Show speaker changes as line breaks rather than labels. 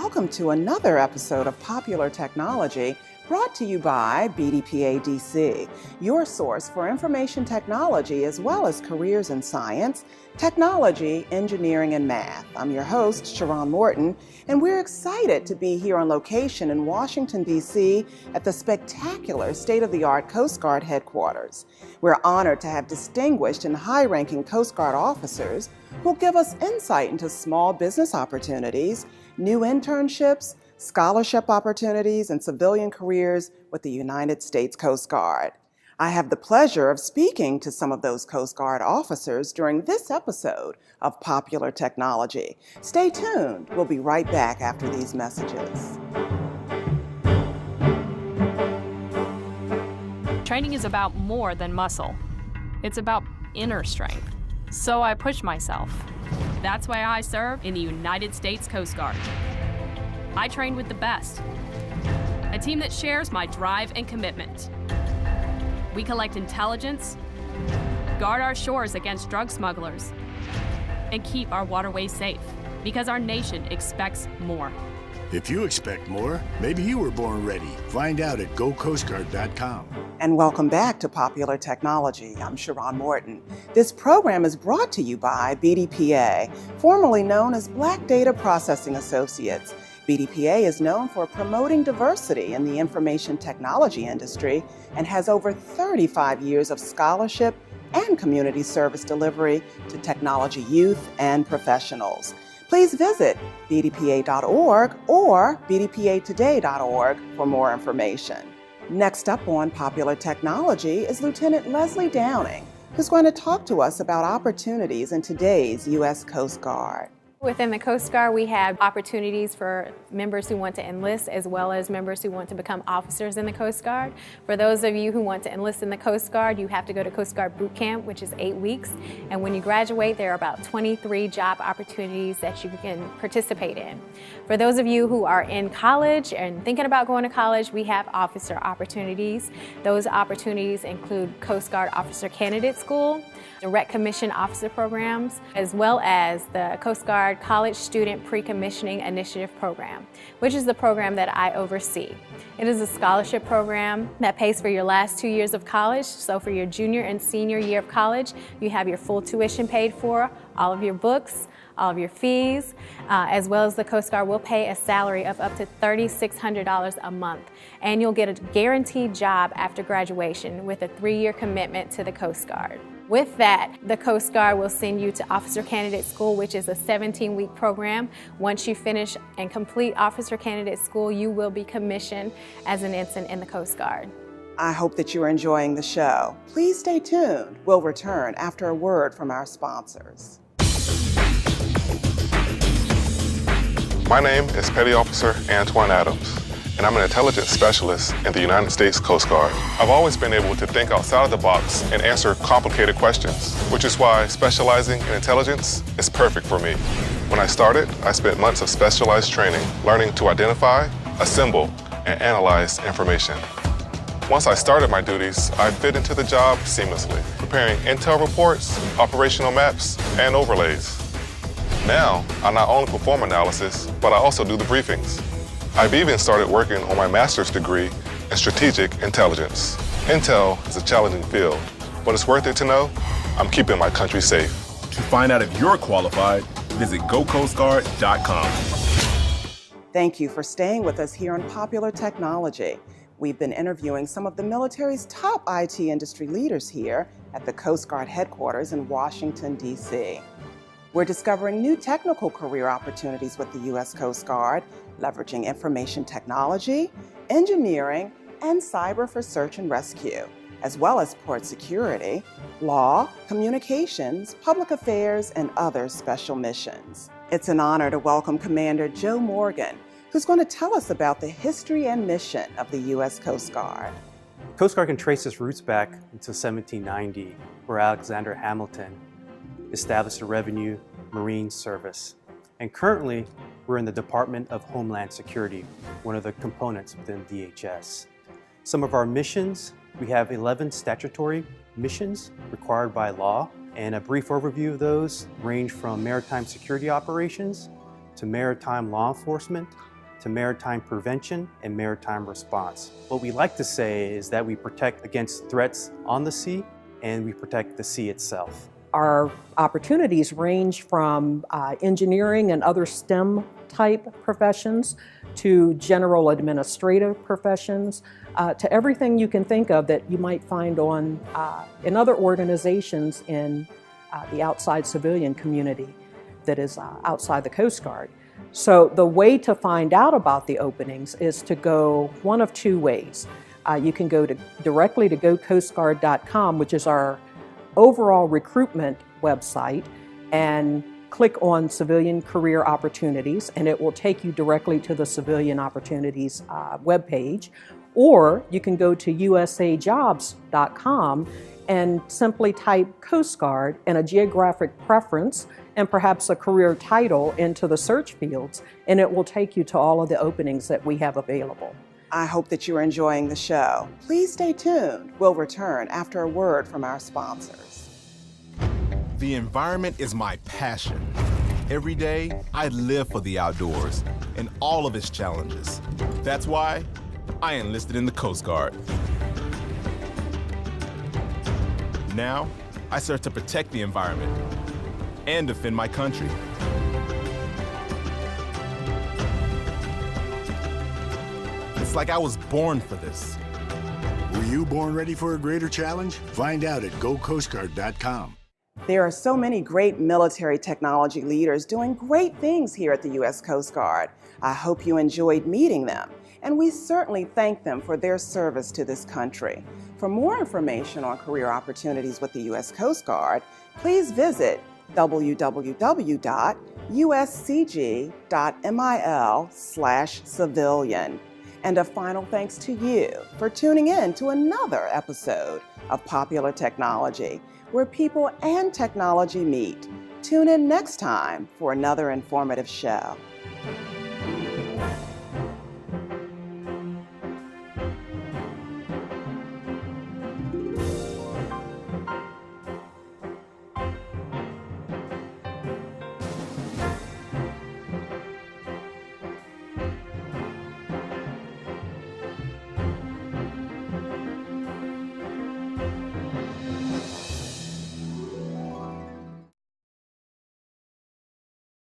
welcome to another episode of Popular Technology, brought to you by BDPA DC, your source for information technology as well as careers in science, technology, engineering, and math. I'm your host, Sharon Morton, and we're excited to be here on location in Washington, D.C. at the spectacular state-of-the-art Coast Guard headquarters. We're honored to have distinguished and high-ranking Coast Guard officers who'll give us insight into small business opportunities, new internships, scholarship opportunities, and civilian careers with the United States Coast Guard. I have the pleasure of speaking to some of those Coast Guard officers during this episode of Popular Technology. Stay tuned. We'll be right back after these messages.
Training is about more than muscle. It's about inner strength. So I push myself. That's why I serve in the United States Coast Guard. I train with the best, a team that shares my drive and commitment. We collect intelligence, guard our shores against drug smugglers, and keep our waterways safe, because our nation expects more.
If you expect more, maybe you were born ready. Find out at GoCoastGuard.com.
And welcome back to Popular Technology. I'm Sharon Morton. This program is brought to you by BDPA, formerly known as Black Data Processing Associates. BDPA is known for promoting diversity in the information technology industry and has over 35 years of scholarship and community service delivery to technology youth and professionals. Please visit bdpa.org or bdpatoday.org for more information. Next up on Popular Technology is Lieutenant Leslie Downing, who's going to talk to us about opportunities in today's U.S. Coast Guard.
Within the Coast Guard, we have opportunities for members who want to enlist as well as members who want to become officers in the Coast Guard. For those of you who want to enlist in the Coast Guard, you have to go to Coast Guard Boot Camp, which is 8 weeks. And when you graduate, there are about 23 job opportunities that you can participate in. For those of you who are in college and thinking about going to college, we have officer opportunities. Those opportunities include Coast Guard Officer Candidate School, Direct Commission Officer programs, as well as the Coast Guard College Student Pre-Commissioning Initiative Program, which is the program that I oversee. It is a scholarship program that pays for your last 2 years of college. So for your junior and senior year of college, you have your full tuition paid for, all of your books, all of your fees, as well as the Coast Guard will pay a salary of up to $3,600 a month. And you'll get a guaranteed job after graduation with a 3-year commitment to the Coast Guard. With that, the Coast Guard will send you to Officer Candidate School, which is a 17-week program. Once you finish and complete Officer Candidate School, you will be commissioned as an ensign in the Coast Guard.
I hope that you're enjoying the show. Please stay tuned. We'll return after a word from our sponsors.
My name is Petty Officer Antoine Adams, and I'm an intelligence specialist in the United States Coast Guard. I've always been able to think outside of the box and answer complicated questions, which is why specializing in intelligence is perfect for me. When I started, I spent months of specialized training, learning to identify, assemble, and analyze information. Once I started my duties, I fit into the job seamlessly, preparing intel reports, operational maps, and overlays. Now, I not only perform analysis, but I also do the briefings. I've even started working on my master's degree in strategic intelligence. Intel is a challenging field, but it's worth it to know I'm keeping my country safe.
To find out if you're qualified, visit GoCoastGuard.com.
Thank you for staying with us here on Popular Technology. We've been interviewing some of the military's top IT industry leaders here at the Coast Guard headquarters in Washington, D.C. We're discovering new technical career opportunities with the U.S. Coast Guard, leveraging information technology, engineering, and cyber for search and rescue, as well as port security, law, communications, public affairs, and other special missions. It's an honor to welcome Commander Joe Morgan, who's going to tell us about the history and mission of the U.S. Coast Guard.
Coast Guard can trace its roots back into 1790, where Alexander Hamilton established a revenue marine service. And currently, we're in the Department of Homeland Security, one of the components within DHS. Some of our missions, we have 11 statutory missions required by law, and a brief overview of those range from maritime security operations to maritime law enforcement to maritime prevention and maritime response. What we like to say is that we protect against threats on the sea and we protect the sea itself.
Our opportunities range from engineering and other STEM type professions to general administrative professions, to everything you can think of that you might find on in other organizations in the outside civilian community that is outside the Coast Guard. So the way to find out about the openings is to go one of two ways. You can go directly to GoCoastGuard.com, which is our overall recruitment website, and click on Civilian Career Opportunities, and it will take you directly to the Civilian Opportunities webpage. Or you can go to usajobs.com and simply type Coast Guard and a geographic preference and perhaps a career title into the search fields, and it will take you to all of the openings that we have available.
I hope that you're enjoying the show. Please stay tuned. We'll return after a word from our sponsors.
The environment is my passion. Every day, I live for the outdoors and all of its challenges. That's why I enlisted in the Coast Guard. Now, I serve to protect the environment and defend my country. It's like I was born for this.
Were you born ready for a greater challenge? Find out at GoCoastGuard.com.
There are so many great military technology leaders doing great things here at the U.S. Coast Guard. I hope you enjoyed meeting them, and we certainly thank them for their service to this country. For more information on career opportunities with the U.S. Coast Guard, please visit www.uscg.mil/civilian. And a final thanks to you for tuning in to another episode of Popular Technology, where people and technology meet. Tune in next time for another informative show.